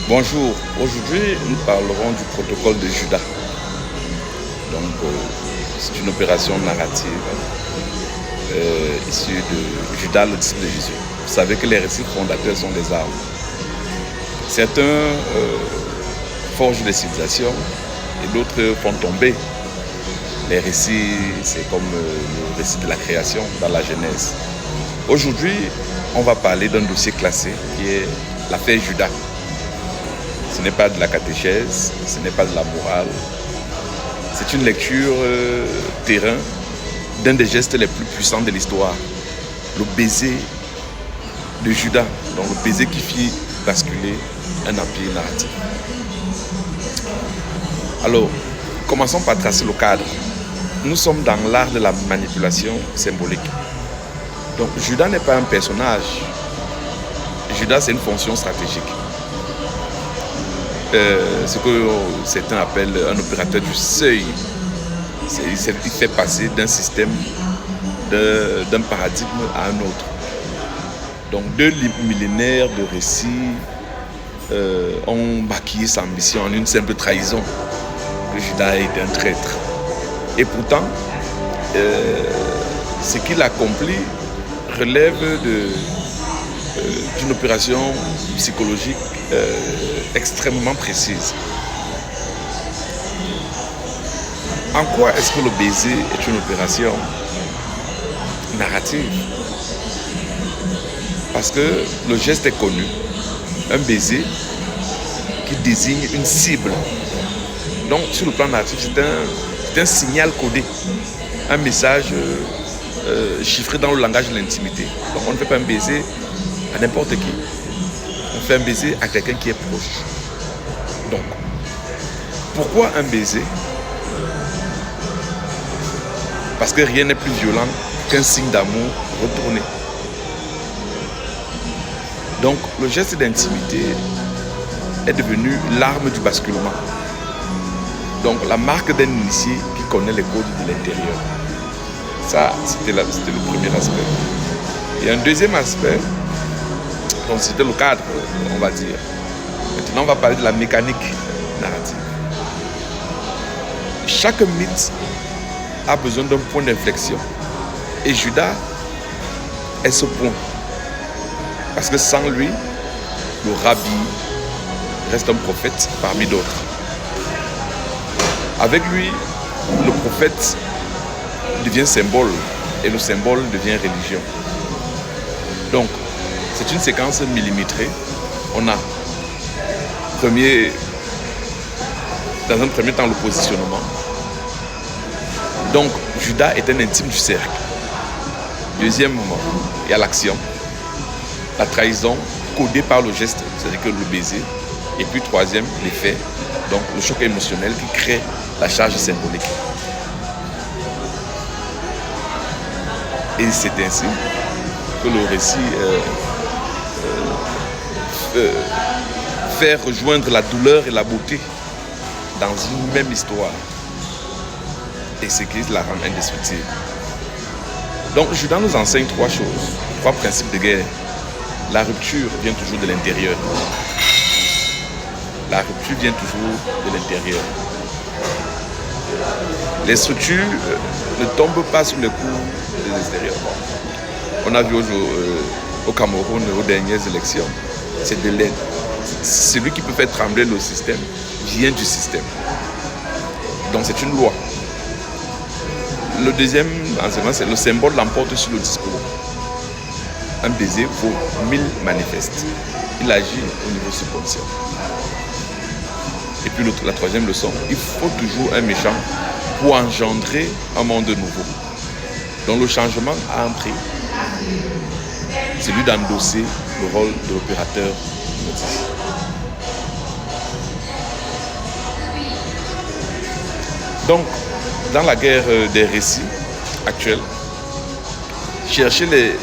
Bonjour, aujourd'hui nous parlerons du protocole de Judas. C'est une opération narrative issue de Judas, le disciple de Jésus. Vous savez que les récits fondateurs sont des armes. Certains forgent des civilisations et d'autres font tomber. Les récits, c'est comme le récit de la création dans la Genèse. Aujourd'hui, on va parler d'un dossier classé qui est l'affaire Judas. Ce n'est pas de la catéchèse, ce n'est pas de la morale. C'est une lecture terrain d'un des gestes les plus puissants de l'histoire. Le baiser de Judas, donc le baiser qui fit basculer un empire narratif. Alors, commençons par tracer le cadre. Nous sommes dans l'art de la manipulation symbolique. Donc, Judas n'est pas un personnage. Judas, c'est une fonction stratégique. Ce que certains appellent un opérateur du seuil. Il fait passer d'un système, d'un paradigme à un autre. Donc, deux millénaires de récits ont maquillé sa mission en une simple trahison, que Judas est un traître. Et pourtant, ce qu'il accomplit relève d'une opération psychologique extrêmement précise. En quoi est-ce que le baiser est une opération narrative? Parce que le geste est connu. Un baiser qui désigne une cible. Donc, sur le plan narratif, c'est un signal codé, un message chiffré dans le langage de l'intimité. Donc, on ne fait pas un baiser à n'importe qui. On fait un baiser à quelqu'un qui est proche. Donc, pourquoi un baiser? Parce que rien n'est plus violent qu'un signe d'amour retourné. Donc, le geste d'intimité est devenu l'arme du basculement. Donc, la marque d'un initié qui connaît les codes de l'intérieur. Ça, c'était le premier aspect. Et un deuxième aspect, donc c'était le cadre, on va dire. Maintenant, on va parler de la mécanique narrative. Chaque mythe a besoin d'un point d'inflexion. Et Judas est ce point. Parce que sans lui, le rabbi reste un prophète parmi d'autres. Avec lui, le prophète devient symbole et le symbole devient religion. Donc, c'est une séquence millimétrée. On a dans un premier temps le positionnement. Donc, Judas est un intime du cercle. Deuxième moment, il y a l'action. La trahison codée par le geste, c'est-à-dire que le baiser. Et puis troisième, l'effet, donc le choc émotionnel qui crée la charge symbolique. Et c'est ainsi que le récit fait rejoindre la douleur et la beauté dans une même histoire. Et ce qui la rend indestructible. Donc Judas nous enseigne trois choses, trois principes de guerre. La rupture vient toujours de l'intérieur. La rupture vient toujours de l'intérieur. Les structures ne tombent pas sous le coup de l'extérieur. On a vu au Cameroun, aux dernières élections, c'est de l'aide. Celui qui peut faire trembler le système vient du système. Donc c'est une loi. Le deuxième enseignement, c'est le symbole l'emporte sur le discours. Un baiser vaut 1000 manifestes. Il agit au niveau subconscient. Et puis la troisième leçon, il faut toujours un méchant pour engendrer un monde nouveau. Donc le changement a un prix. C'est lui d'endosser le rôle de l'opérateur. Donc, dans la guerre des récits actuels, chercher les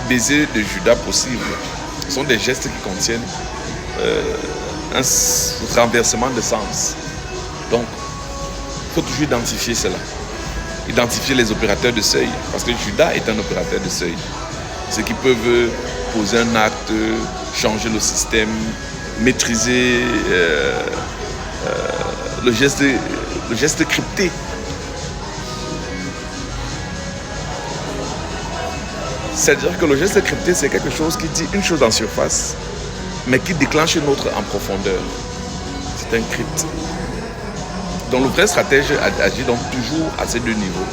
baisers de Judas possibles sont des gestes qui contiennent un renversement de sens. Donc, il faut toujours identifier cela. Identifier les opérateurs de seuil, parce que Judas est un opérateur de seuil. Ceux qui peuvent poser un acte, changer le système, maîtriser le geste crypté. C'est-à-dire que le geste crypté, c'est quelque chose qui dit une chose en surface, mais qui déclenche une autre en profondeur. C'est un crypte. Donc le vrai stratège agit donc toujours à ces deux niveaux,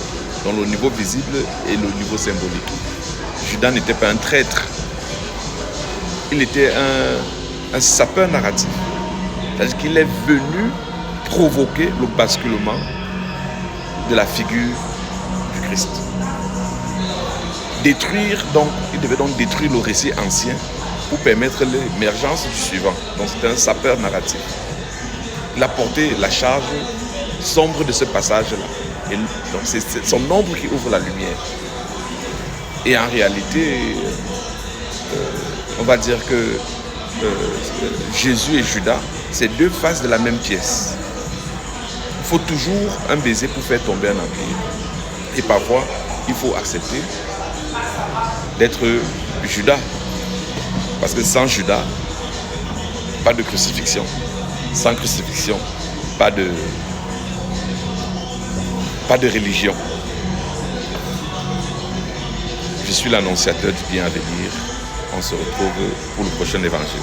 dans le niveau visible et le niveau symbolique. Judas n'était pas un traître, il était un sapeur narratif. C'est-à-dire qu'il est venu provoquer le basculement de la figure du Christ. Il devait donc détruire le récit ancien pour permettre l'émergence du suivant. Donc c'est un sapeur narratif. Il a porté la charge sombre de ce passage-là. Et donc c'est son ombre qui ouvre la lumière. Et en réalité, on va dire que Jésus et Judas, c'est deux faces de la même pièce. Il faut toujours un baiser pour faire tomber un empire. Et parfois, il faut accepter d'être Judas. Parce que sans Judas, pas de crucifixion. Sans crucifixion, pas de religion. Je suis l'annonciateur du bien à venir. On se retrouve pour le prochain évangile.